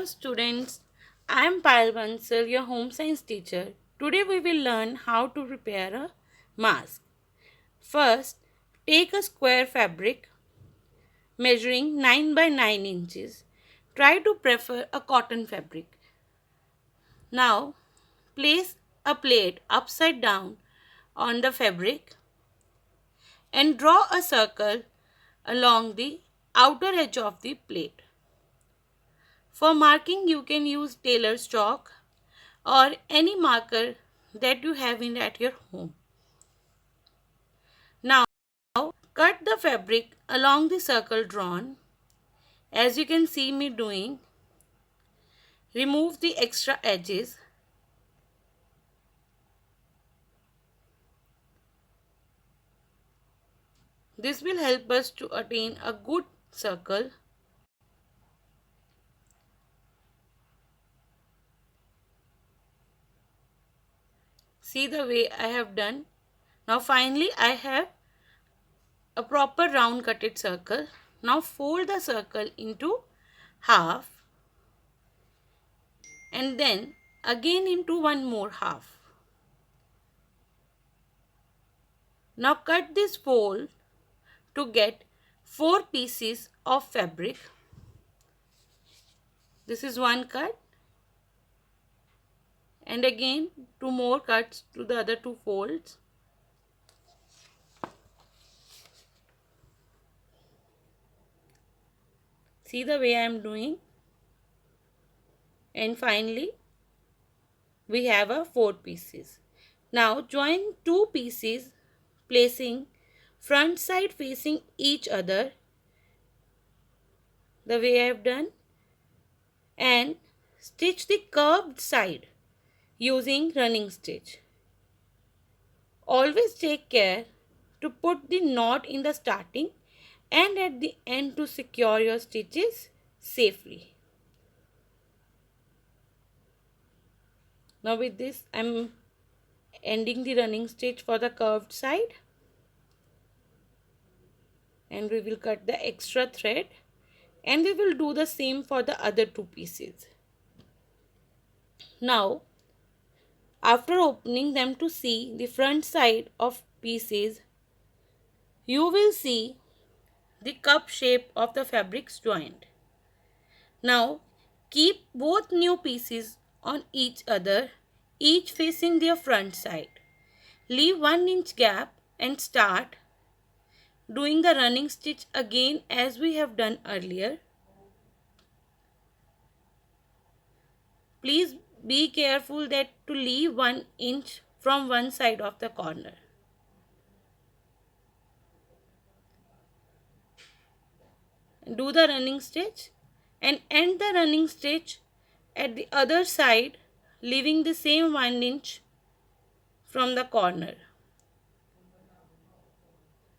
Hello students, I am Payal Bansal, your home science teacher. Today we will learn how to prepare a mask. First, take a square fabric measuring 9 by 9 inches. Try to prefer a cotton fabric. Now, place a plate upside down on the fabric and draw a circle along the outer edge of the plate. For marking, you can use tailor's chalk or any marker that you have at your home. Now, cut the fabric along the circle drawn. As you can see me doing, remove the extra edges. This will help us to attain a good circle. See the way I have done. Now finally I have a proper round cutted circle. Now fold the circle into half and then again into one more half. Now cut this fold to get 4 pieces of fabric. This is one cut and again 2 more cuts to the other 2 folds. See the way I am doing. And finally we have a 4 pieces. Now join 2 pieces placing front side facing each other the way I have done and stitch the curved side using running stitch. Always take care to put the knot in the starting and at the end to secure your stitches safely. Now with this I am ending the running stitch for the curved side and we will cut the extra thread and we will do the same for the other 2 pieces. Now after opening them to see the front side of pieces, you will see the cup shape of the fabrics joined. Now keep both new pieces on each other, each facing their front side. Leave 1 inch gap and start doing the running stitch again as we have done earlier. Please be careful that to leave 1 inch from one side of the corner. Do the running stitch and end the running stitch at the other side, leaving the same 1 inch from the corner.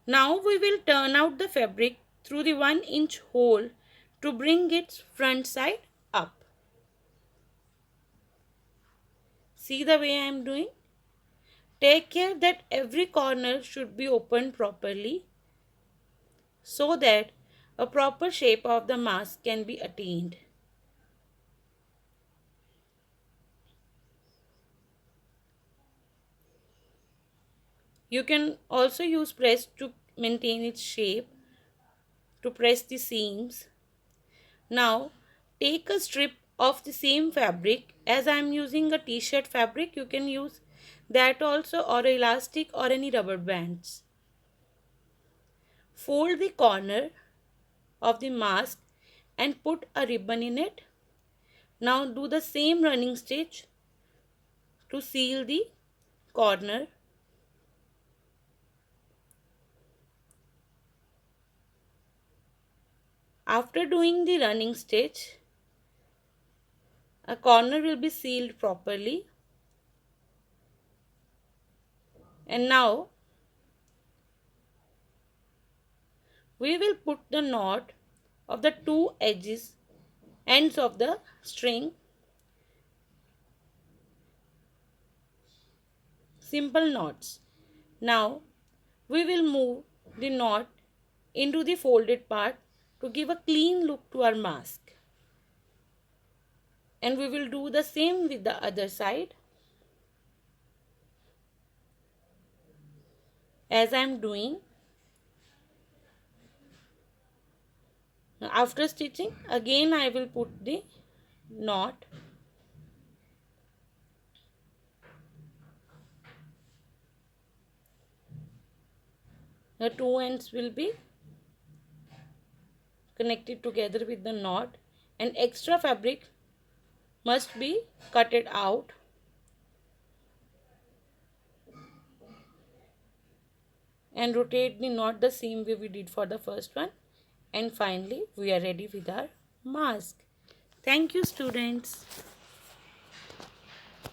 Now we will turn out the fabric through the 1 inch hole to bring its front side up. See the way I am doing? Take care that every corner should be opened properly so that a proper shape of the mask can be attained. You can also use press to maintain its shape, to press the seams. Now take a strip of the same fabric. As I am using a t-shirt fabric, you can use that also, or elastic or any rubber bands. Fold the corner of the mask and put a ribbon in it. Now do the same running stitch to seal the corner. After doing the running stitch, a corner will be sealed properly. And now we will put the knot of the 2 ends of the string. Simple knots. Now we will move the knot into the folded part to give a clean look to our mask. And we will do the same with the other side. As I am doing, after stitching, again I will put the knot. The two ends will be connected together with the knot, and extra fabric must be cutted out. And rotate the knot the same way we did for the first one. And finally, we are ready with our mask. Thank you, students.